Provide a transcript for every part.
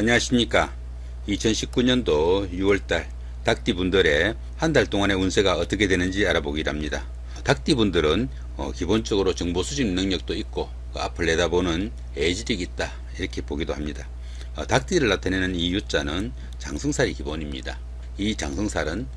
안녕하십니까. 2019년도 6월달 닭띠분들의 한 달 동안의 운세가 어떻게 되는지 알아보기를 합니다. 닭띠분들은 기본적으로 정보 수집 능력도 있고 앞을 내다보는 애지력이 있다 이렇게 보기도 합니다. 닭띠를 나타내는 이 유자는 장성살이 기본입니다. 이 장성살은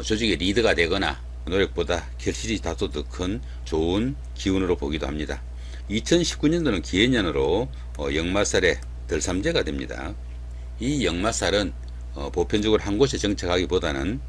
조직의 리더가 되거나 노력보다 결실이 다소 더 큰 좋은 기운으로 보기도 합니다. 2019년도는 기해년으로 역마살의 덜삼재가 됩니다. 이 역마살은 보편적으로 한 곳에 정착하기보다는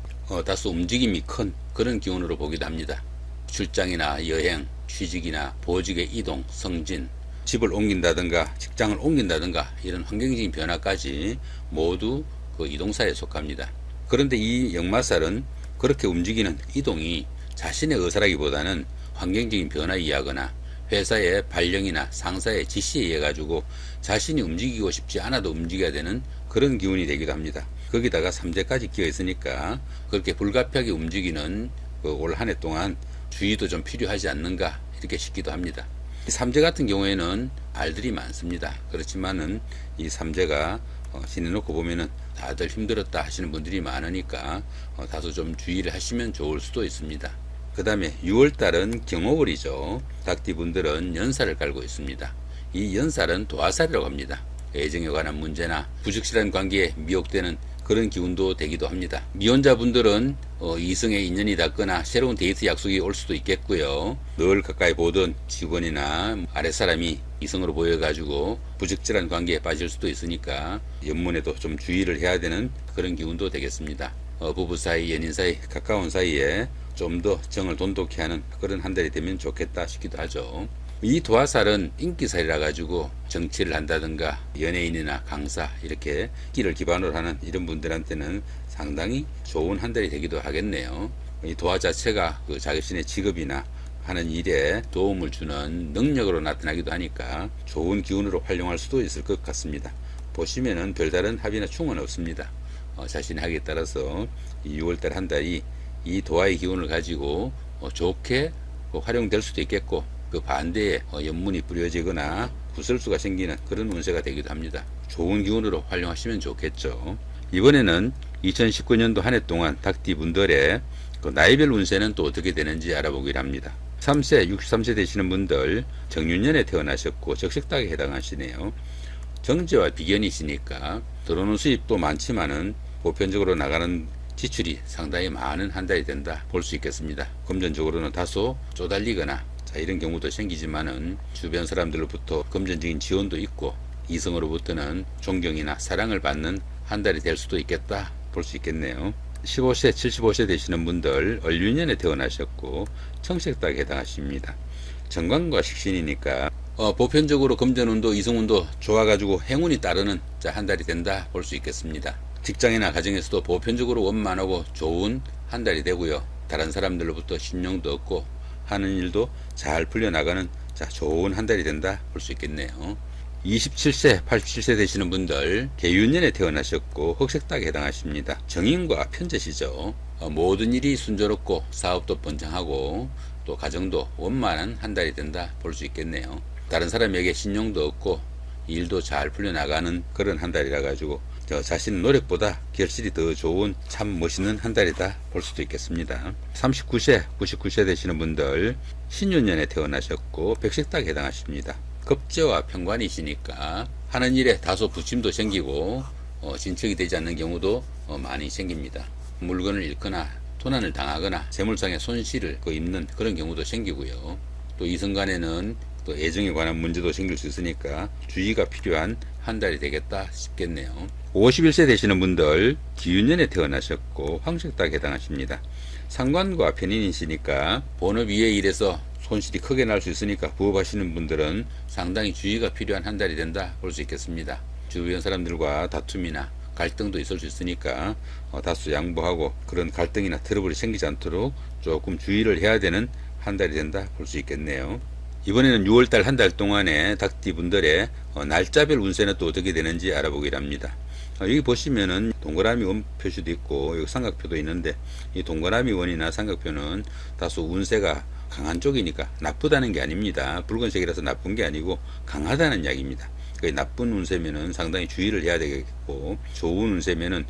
다소 움직임이 큰 그런 기운으로 보기도 합니다. 출장이나 여행, 취직이나 보직의 이동, 승진, 집을 옮긴다든가 직장을 옮긴다든가 이런 환경적인 변화까지 모두 그 이동사에 속합니다. 그런데 이 역마살은 그렇게 움직이는 이동이 자신의 의사라기보다는 환경적인 변화에 의하거나 회사의 발령이나 상사의 지시에 의해 가지고 자신이 움직이고 싶지 않아도 움직여야 되는 그런 기운이 되기도 합니다. 거기다가 삼재까지 끼어 있으니까 그렇게 불가피하게 움직이는 올 한 해 동안 주의도 좀 필요하지 않는가 이렇게 싶기도 합니다. 삼재 같은 경우에는 알들이 많습니다. 그렇지만은 이 삼재가 지내놓고 보면은 다들 힘들었다 하시는 분들이 많으니까 다소 좀 주의를 하시면 좋을 수도 있습니다. 그 다음에 6월달은 경호월이죠. 닭띠분들은 연살을 깔고 있습니다. 이 연살은 도화살이라고 합니다. 애정에 관한 문제나 부적실한 관계에 미혹되는 그런 기운도 되기도 합니다. 미혼자분들은 이성의 인연이 닿거나 새로운 데이트 약속이 올 수도 있겠고요. 늘 가까이 보던 직원이나 아랫사람이 이성으로 보여가지고 부적절한 관계에 빠질 수도 있으니까 연문에도 좀 주의를 해야 되는 그런 기운도 되겠습니다. 부부 사이, 연인 사이, 가까운 사이에 좀 더 정을 돈독히 하는 그런 한 달이 되면 좋겠다 싶기도 하죠. 이 도화살은 인기살이라 가지고 정치를 한다든가 연예인이나 강사 이렇게 끼를 기반으로 하는 이런 분들한테는 상당히 좋은 한 달이 되기도 하겠네요. 이 도화 자체가 그 자신의 직업이나 하는 일에 도움을 주는 능력으로 나타나기도 하니까 좋은 기운으로 활용할 수도 있을 것 같습니다. 보시면은 별다른 합이나 충은 없습니다. 자신의 학에 따라서 이 6월달 한 달이 이 도화의 기운을 가지고 좋게 활용될 수도 있겠고 그 반대에 연문이 뿌려지거나 구설수가 생기는 그런 운세가 되기도 합니다. 좋은 기운으로 활용하시면 좋겠죠. 이번에는 2019년도 한 해 동안 닭띠분들의 그 나이별 운세는 또 어떻게 되는지 알아보기로 합니다. 3세, 63세 되시는 분들 정윤년에 태어나셨고 적색닭에 해당하시네요. 정제와 비견이시니까 들어오는 수입도 많지만은 보편적으로 나가는 지출이 상당히 많은 한 달이 된다 볼 수 있겠습니다. 금전적으로는 다소 쪼달리거나 이런 경우도 생기지만은 주변 사람들로부터 금전적인 지원도 있고 이성으로부터는 존경이나 사랑을 받는 한 달이 될 수도 있겠다 볼 수 있겠네요. 15세, 75세 되시는 분들 을유년에 태어나셨고 청색닭에 해당하십니다. 정관과 식신이니까 보편적으로 금전운도 이성운도 좋아가지고 행운이 따르는 한 달이 된다 볼 수 있겠습니다. 직장이나 가정에서도 보편적으로 원만하고 좋은 한 달이 되고요. 다른 사람들로부터 신용도 얻고 하는 일도 잘 풀려나가는 좋은 한 달이 된다 볼 수 있겠네요. 27세, 87세 되시는 분들 계윤년에 태어나셨고 흑색닭에 해당하십니다. 정인과 편재시죠. 모든 일이 순조롭고 사업도 번창하고 또 가정도 원만한 한 달이 된다 볼 수 있겠네요. 다른 사람에게 신용도 얻고 일도 잘 풀려나가는 그런 한 달이라 가지고 자신의 노력보다 결실이 더 좋은 참 멋있는 한 달이다 볼 수도 있겠습니다. 39세, 99세 되시는 분들 신윤년에 태어나셨고 백색닭에 해당하십니다. 급제와 편관이시니까 하는 일에 다소 부침도 생기고 진척이 되지 않는 경우도 많이 생깁니다. 물건을 잃거나 도난을 당하거나 재물상의 손실을 입는 그런 경우도 생기고요. 또 이성 간에는 또 애정에 관한 문제도 생길 수 있으니까 주의가 필요한 한 달이 되겠다 싶겠네요. 51세 되시는 분들 기윤년에 태어나셨고 황색닭에 해당하십니다. 상관과 편인이시니까 본업 이외의 일에서 손실이 크게 날 수 있으니까 부업하시는 분들은 상당히 주의가 필요한 한 달이 된다 볼 수 있겠습니다. 주변 사람들과 다툼이나 갈등도 있을 수 있으니까 다소 양보하고 그런 갈등이나 트러블이 생기지 않도록 조금 주의를 해야 되는 한 달이 된다 볼 수 있겠네요. 이번에는 6월달 한 달 동안의 닭띠분들의 날짜별 운세는 또 어떻게 되는지 알아보기로 합니다. 여기 보시면은 동그라미 원 표시도 있고 여기 삼각표도 있는데 이 동그라미 원이나 삼각표는 다소 운세가 강한 쪽이니까 나쁘다는 게 아닙니다. 붉은색이라서 나쁜 게 아니고 강하다는 이야기입니다. 나쁜 운세면은 상당히 주의를 해야 되겠고, 좋은 운세면은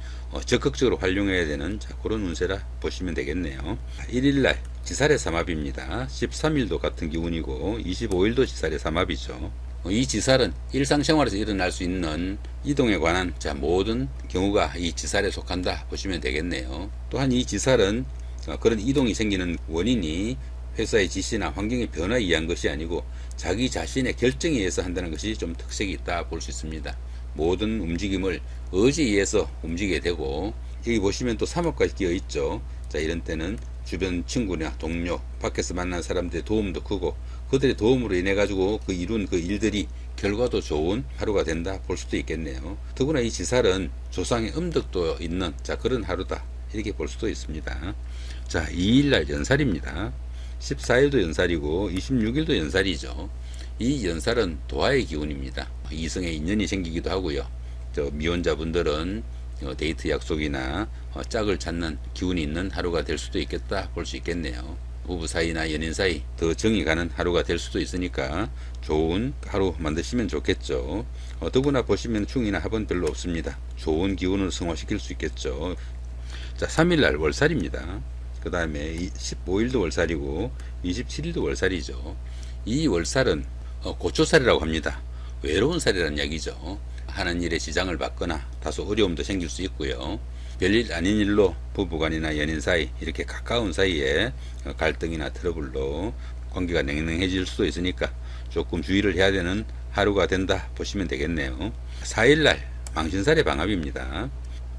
적극적으로 활용해야 되는 그런 운세라 보시면 되겠네요. 1일날 지살의 삼합입니다. 13일도 같은 기운이고 25일도 지살의 삼합이죠. 이 지살은 일상생활에서 일어날 수 있는 이동에 관한 모든 경우가 이 지살에 속한다 보시면 되겠네요. 또한 이 지살은 그런 이동이 생기는 원인이 회사의 지시나 환경의 변화에 의한 것이 아니고 자기 자신의 결정에 의해서 한다는 것이 좀 특색이 있다 볼 수 있습니다. 모든 움직임을 의지에 의해서 움직이게 되고, 여기 보시면 또 삼합까지 끼어 있죠. 이런 때는 주변 친구나 동료, 밖에서 만난 사람들의 도움도 크고, 그들의 도움으로 인해 가지고 이룬 일들이 결과도 좋은 하루가 된다 볼 수도 있겠네요. 더구나 이 지살은 조상의 음덕도 있는 그런 하루다 이렇게 볼 수도 있습니다. 2일날 연살입니다. 14일도 연살이고 26일도 연살이죠. 이 연살은 도화의 기운입니다. 이성의 인연이 생기기도 하고요. 미혼자분들은 데이트 약속이나 짝을 찾는 기운이 있는 하루가 될 수도 있겠다 볼 수 있겠네요. 부부 사이나 연인 사이 더 정이 가는 하루가 될 수도 있으니까 좋은 하루 만드시면 좋겠죠. 더구나 보시면 충이나 합은 별로 없습니다. 좋은 기운을 승화시킬 수 있겠죠. 3일날 월살입니다. 그 다음에 15일도 월살이고 27일도 월살이죠. 이 월살은 고초살이라고 합니다. 외로운 살이라는 이야기죠. 하는 일에 지장을 받거나 다소 어려움도 생길 수 있고요. 별일 아닌 일로 부부간이나 연인 사이 이렇게 가까운 사이에 갈등이나 트러블로 관계가 냉랭해질 수도 있으니까 조금 주의를 해야 되는 하루가 된다 보시면 되겠네요. 4일날 망신살의 방합입니다.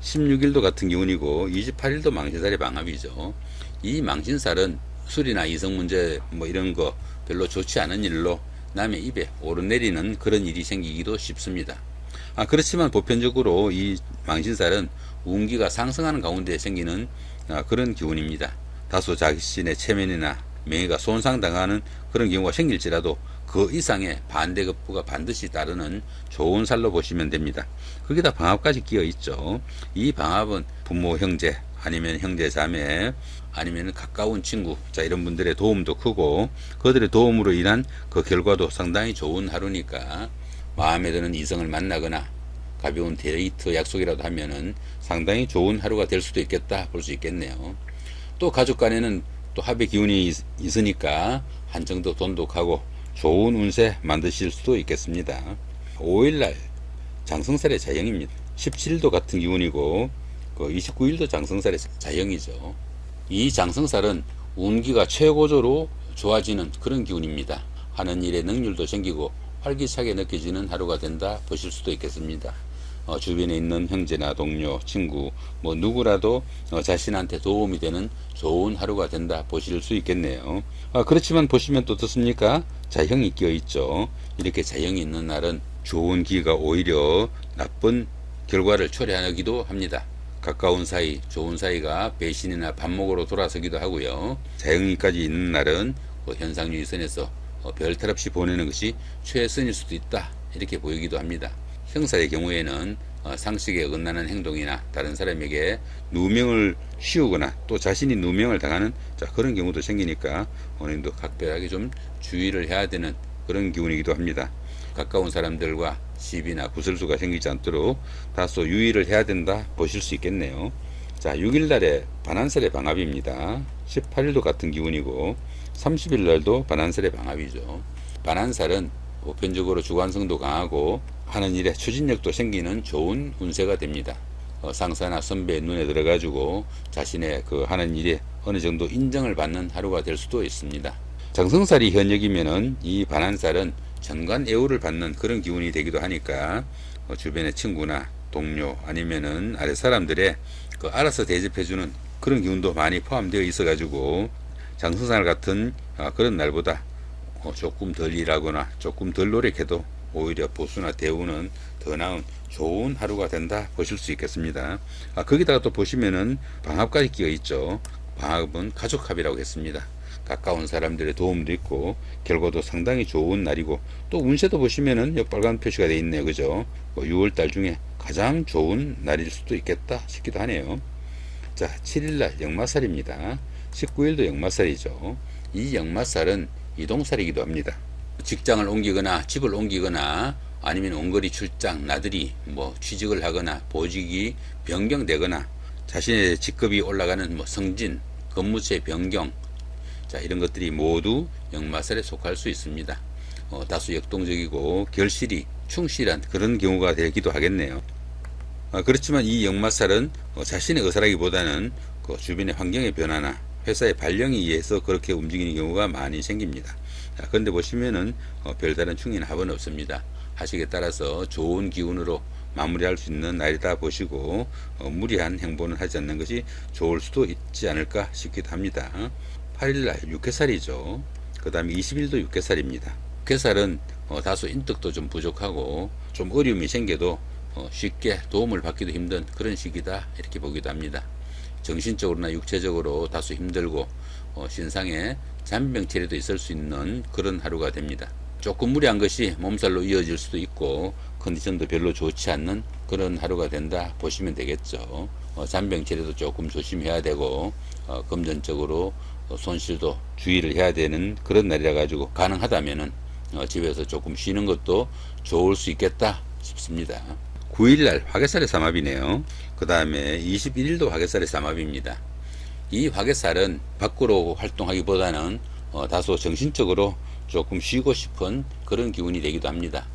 16일도 같은 기운이고 28일도 망신살의 방합이죠. 이 망신살은 술이나 이성 문제 이런 거 별로 좋지 않은 일로 남의 입에 오르내리는 그런 일이 생기기도 쉽습니다. 그렇지만 보편적으로 이 망신살은 운기가 상승하는 가운데 생기는 그런 기운입니다. 다소 자신의 체면이나 명예가 손상당하는 그런 경우가 생길지라도 그 이상의 반대급부가 반드시 따르는 좋은 살로 보시면 됩니다. 거기다 방합까지 끼어 있죠. 이 방합은 부모, 형제, 아니면 형제, 자매, 아니면 가까운 친구, 이런 분들의 도움도 크고 그들의 도움으로 인한 그 결과도 상당히 좋은 하루니까 마음에 드는 이성을 만나거나 가벼운 데이트 약속이라도 하면은 상당히 좋은 하루가 될 수도 있겠다 볼 수 있겠네요. 또 가족 간에는 또 합의 기운이 있으니까 한정도 돈독하고 좋은 운세 만드실 수도 있겠습니다. 5일날 장성살의 자영입니다. 17일도 같은 기운이고 29일도 장성살의 자영이죠. 이 장성살은 운기가 최고조로 좋아지는 그런 기운입니다. 하는 일에 능률도 생기고 활기차게 느껴지는 하루가 된다 보실 수도 있겠습니다. 주변에 있는 형제나 동료, 친구 누구라도 자신한테 도움이 되는 좋은 하루가 된다 보실 수 있겠네요. 그렇지만 보시면 또 어떻습니까? 자형이 끼어 있죠. 이렇게 자형이 있는 날은 좋은 기가 오히려 나쁜 결과를 초래하기도 합니다. 가까운 사이, 좋은 사이가 배신이나 반목으로 돌아서기도 하고요. 자형이까지 있는 날은 현상유의 선에서 별탈 없이 보내는 것이 최선일 수도 있다 이렇게 보이기도 합니다. 형사의 경우에는 상식에 어긋나는 행동이나 다른 사람에게 누명을 씌우거나 또 자신이 누명을 당하는 그런 경우도 생기니까 오늘도 각별하게 좀 주의를 해야 되는 그런 기운이기도 합니다. 가까운 사람들과 시비나 구설수가 생기지 않도록 다소 유의를 해야 된다 보실 수 있겠네요. 6일날에 반한살의 방합입니다. 18일도 같은 기운이고 30일날도 반한살의 방합이죠. 반한살은 보편적으로 주관성도 강하고 하는 일에 추진력도 생기는 좋은 운세가 됩니다. 상사나 선배의 눈에 들어가지고 자신의 하는 일에 어느 정도 인정을 받는 하루가 될 수도 있습니다. 장성살이 현역이면은 이 반한살은 전관애우를 받는 그런 기운이 되기도 하니까 주변의 친구나 동료 아니면은 아래 사람들의 알아서 대접해주는 그런 기운도 많이 포함되어 있어가지고 장성살 같은 그런 날보다 조금 덜 일하거나 조금 덜 노력해도 오히려 보수나 대우는 더 나은 좋은 하루가 된다 보실 수 있겠습니다. 거기다가 또 보시면은 방합까지 끼어 있죠. 방합은 가족합이라고 했습니다. 가까운 사람들의 도움도 있고 결과도 상당히 좋은 날이고 또 운세도 보시면은 빨간 표시가 되어 있네요. 그죠? 6월달 중에 가장 좋은 날일 수도 있겠다 싶기도 하네요. 7일날 역마살입니다. 19일도 역마살이죠. 이 역마살은 이동살이기도 합니다. 직장을 옮기거나 집을 옮기거나 아니면 원거리 출장, 나들이, 취직을 하거나 보직이 변경되거나 자신의 직급이 올라가는 승진, 근무처의 변경, 자, 이런 것들이 모두 역마살에 속할 수 있습니다. 다소 역동적이고 결실이 충실한 그런 경우가 되기도 하겠네요. 그렇지만 이 역마살은 자신의 의사라기보다는 그 주변의 환경의 변화나 회사의 발령에 의해서 그렇게 움직이는 경우가 많이 생깁니다. 그런데 보시면은 별다른 충인 합은 없습니다. 하식에 따라서 좋은 기운으로 마무리할 수 있는 날이다 보시고 무리한 행보는 하지 않는 것이 좋을 수도 있지 않을까 싶기도 합니다. 8일날 육해살이죠. 그 다음에 20일도 육해살입니다. 육해살은 다소 인덕도 좀 부족하고 좀 어려움이 생겨도 쉽게 도움을 받기도 힘든 그런 시기다 이렇게 보기도 합니다. 정신적으로나 육체적으로 다소 힘들고 신상에 잔병치레도 있을 수 있는 그런 하루가 됩니다. 조금 무리한 것이 몸살로 이어질 수도 있고 컨디션도 별로 좋지 않는 그런 하루가 된다 보시면 되겠죠. 잔병치레도 조금 조심해야 되고 금전적으로 손실도 주의를 해야 되는 그런 날이라 가지고 가능하다면은 집에서 조금 쉬는 것도 좋을 수 있겠다 싶습니다. 9일날 화개살의 삼합이네요. 그 다음에 21일도 화개살의 삼합입니다. 이 화개살은 밖으로 활동하기보다는 다소 정신적으로 조금 쉬고 싶은 그런 기운이 되기도 합니다.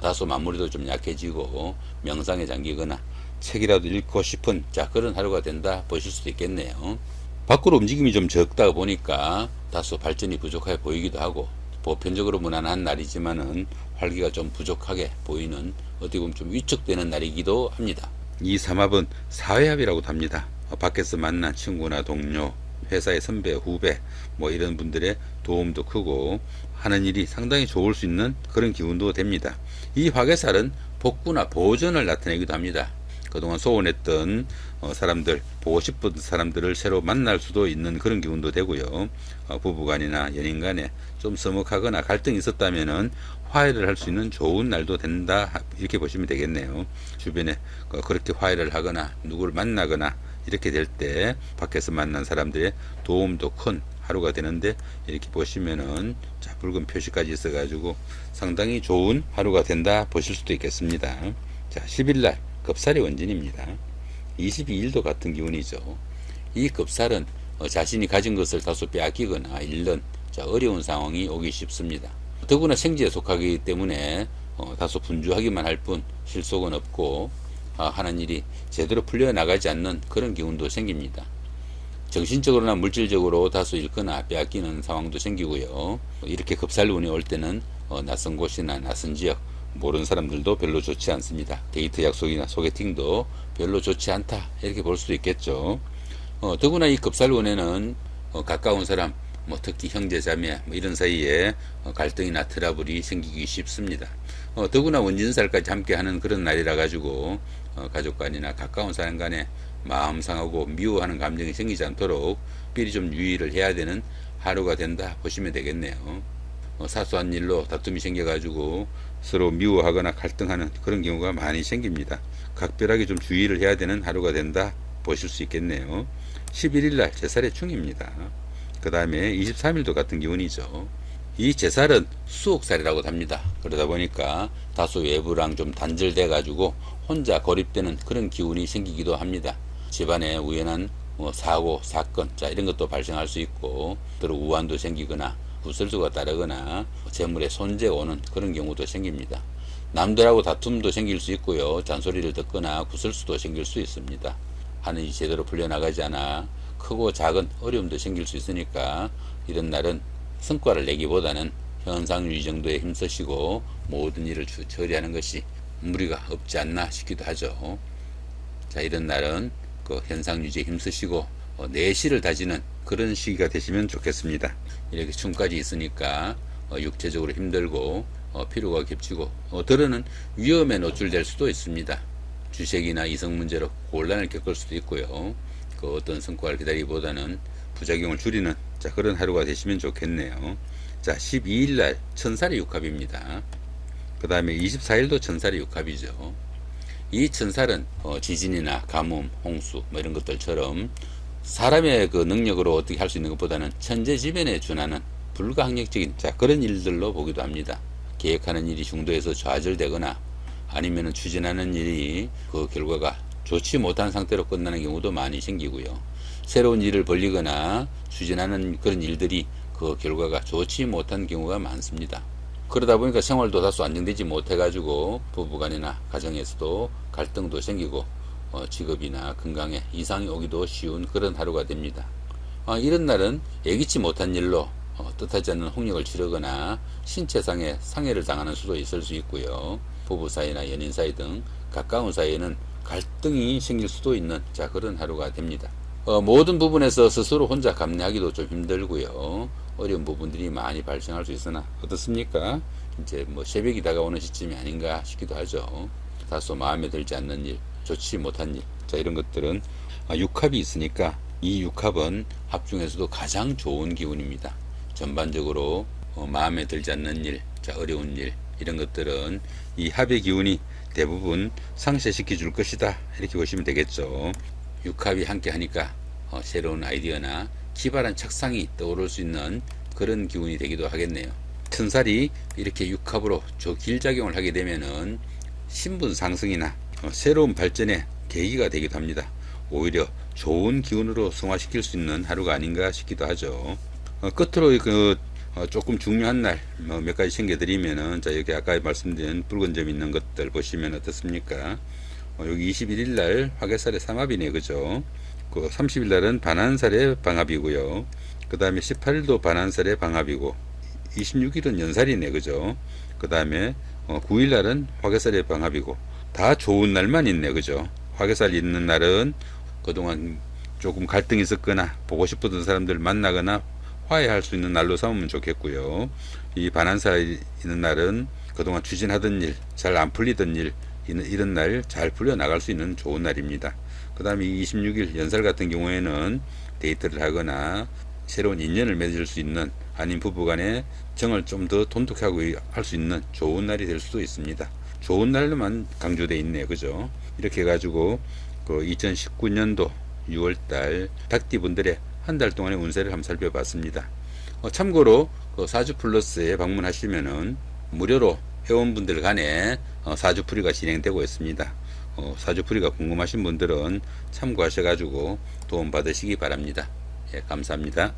다소 마무리도 좀 약해지고 명상에 잠기거나 책이라도 읽고 싶은 그런 하루가 된다 보실 수도 있겠네요. 밖으로 움직임이 좀 적다 보니까 다소 발전이 부족해 보이기도 하고 보편적으로 무난한 날이지만은 활기가 좀 부족하게 보이는 어떻게 보면 좀 위축되는 날이기도 합니다. 이 삼합은 사회합이라고도 합니다. 밖에서 만난 친구나 동료, 회사의 선배, 후배 이런 분들의 도움도 크고 하는 일이 상당히 좋을 수 있는 그런 기운도 됩니다. 이 화개살은 복구나 보전을 나타내기도 합니다. 그동안 소원했던 사람들, 보고 싶은 사람들을 새로 만날 수도 있는 그런 기운도 되고요. 부부간이나 연인간에 좀 서먹하거나 갈등이 있었다면은 화해를 할 수 있는 좋은 날도 된다 이렇게 보시면 되겠네요. 주변에 그렇게 화해를 하거나 누구를 만나거나 이렇게 될 때 밖에서 만난 사람들의 도움도 큰 하루가 되는데 이렇게 보시면은 붉은 표시까지 있어 가지고 상당히 좋은 하루가 된다 보실 수도 있겠습니다. 10일날 급살의 원진입니다. 22일도 같은 기운이죠. 이 급살은 자신이 가진 것을 다소 빼앗기거나 잃는 어려운 상황이 오기 쉽습니다. 더구나 생지에 속하기 때문에 다소 분주하기만 할 뿐 실속은 없고 하는 일이 제대로 풀려나가지 않는 그런 기운도 생깁니다. 정신적으로나 물질적으로 다소 잃거나 빼앗기는 상황도 생기고요. 이렇게 급살운이 올 때는 낯선 곳이나 낯선 지역 모르는 사람들도 별로 좋지 않습니다. 데이트 약속이나 소개팅도 별로 좋지 않다 이렇게 볼 수도 있겠죠. 더구나 이 급살운에는 가까운 사람 특히 형제 자매 이런 사이에 갈등이나 트러블이 생기기 쉽습니다. 더구나 원진살까지 함께 하는 그런 날이라 가지고 가족 간이나 가까운 사람 간에 마음 상하고 미워하는 감정이 생기지 않도록 미리 좀 유의를 해야 되는 하루가 된다 보시면 되겠네요. 사소한 일로 다툼이 생겨가지고 서로 미워하거나 갈등하는 그런 경우가 많이 생깁니다. 각별하게 좀 주의를 해야 되는 하루가 된다 보실 수 있겠네요. 11일날 제살의 충입니다. 그 다음에 23일도 같은 기운이죠. 이 제살은 수옥살이라고 합니다. 그러다 보니까 다소 외부랑 좀 단절돼 가지고 혼자 고립되는 그런 기운이 생기기도 합니다. 집안에 우연한 사고, 사건 이런 것도 발생할 수 있고 또 우환도 생기거나 구설수가 따르거나 재물에 손재가 오는 그런 경우도 생깁니다. 남들하고 다툼도 생길 수 있고요. 잔소리를 듣거나 구설수도 생길 수 있습니다. 하는 일이 제대로 풀려나가지 않아 크고 작은 어려움도 생길 수 있으니까 이런 날은 성과를 내기보다는 현상 유지 정도에 힘쓰시고 모든 일을 처리하는 것이 무리가 없지 않나 싶기도 하죠. 이런 날은 그 현상 유지에 힘쓰시고 내실을 다지는 그런 시기가 되시면 좋겠습니다. 이렇게 충까지 있으니까 육체적으로 힘들고 피로가 겹치고 때로는 위험에 노출될 수도 있습니다. 주색이나 이성 문제로 곤란을 겪을 수도 있고요. 그 어떤 성과를 기다리기보다는 부작용을 줄이는 그런 하루가 되시면 좋겠네요. 12일날 천살의 육합입니다. 그 다음에 24일도 천살의 육합이죠. 이 천살은 지진이나 가뭄, 홍수 이런 것들처럼 사람의 그 능력으로 어떻게 할 수 있는 것보다는 천재지변에 준하는 불가항력적인 그런 일들로 보기도 합니다. 계획하는 일이 중도에서 좌절되거나 아니면 추진하는 일이 그 결과가 좋지 못한 상태로 끝나는 경우도 많이 생기고요. 새로운 일을 벌리거나 추진하는 그런 일들이 그 결과가 좋지 못한 경우가 많습니다. 그러다 보니까 생활도 다소 안정되지 못해가지고 부부간이나 가정에서도 갈등도 생기고 직업이나 건강에 이상이 오기도 쉬운 그런 하루가 됩니다. 이런 날은 예기치 못한 일로 뜻하지 않는 홍역을 치르거나 신체상의 상해를 당하는 수도 있을 수 있고요. 부부 사이나 연인 사이 등 가까운 사이에는 갈등이 생길 수도 있는 그런 하루가 됩니다. 모든 부분에서 스스로 혼자 감내하기도 좀 힘들고요. 어려운 부분들이 많이 발생할 수 있으나 어떻습니까? 이제 새벽이 다가오는 시점이 아닌가 싶기도 하죠. 다소 마음에 들지 않는 일, 좋지 못한 일, 이런 것들은 육합이 있으니까 이 육합은 합 중에서도 가장 좋은 기운입니다. 전반적으로 마음에 들지 않는 일, 어려운 일, 이런 것들은 이 합의 기운이 대부분 상쇄시켜 줄 것이다, 이렇게 보시면 되겠죠. 육합이 함께 하니까 새로운 아이디어나 기발한 착상이 떠오를 수 있는 그런 기운이 되기도 하겠네요. 천살이 이렇게 육합으로 조길작용을 하게 되면은 신분 상승이나 새로운 발전의 계기가 되기도 합니다. 오히려 좋은 기운으로 승화시킬 수 있는 하루가 아닌가 싶기도 하죠. 끝으로 조금 중요한 날 몇 가지 챙겨드리면은, 여기 아까 말씀드린 붉은 점 있는 것들 보시면 어떻습니까? 여기 21일 날 화개살의 삼합이네, 그죠? 그 30일 날은 반한살의 방합이고요. 그 다음에 18일도 반한살의 방합이고, 26일은 연살이네, 그죠? 그 다음에 9일 날은 화개살의 방합이고, 다 좋은 날만 있네, 그죠? 화개살 있는 날은 그동안 조금 갈등이 있었거나 보고 싶었던 사람들 만나거나 화해할 수 있는 날로 삼으면 좋겠고요. 이 반한살 있는 날은 그동안 추진하던 일, 잘 안 풀리던 일, 이런 날 잘 풀려 나갈 수 있는 좋은 날입니다. 그 다음에 26일 연살 같은 경우에는 데이트를 하거나 새로운 인연을 맺을 수 있는, 아닌 부부간의 정을 좀 더 돈독하고 할 수 있는 좋은 날이 될 수도 있습니다. 좋은 날로만 강조되어 있네요, 그죠? 이렇게 해가지고 그 2019년도 6월달 닭띠분들의 한 달 동안의 운세를 한번 살펴봤습니다. 참고로 그 사주플러스에 방문하시면은 무료로 회원분들 간에 사주풀이가 진행되고 있습니다. 사주풀이가 궁금하신 분들은 참고하셔가지고 도움 받으시기 바랍니다. 예, 감사합니다.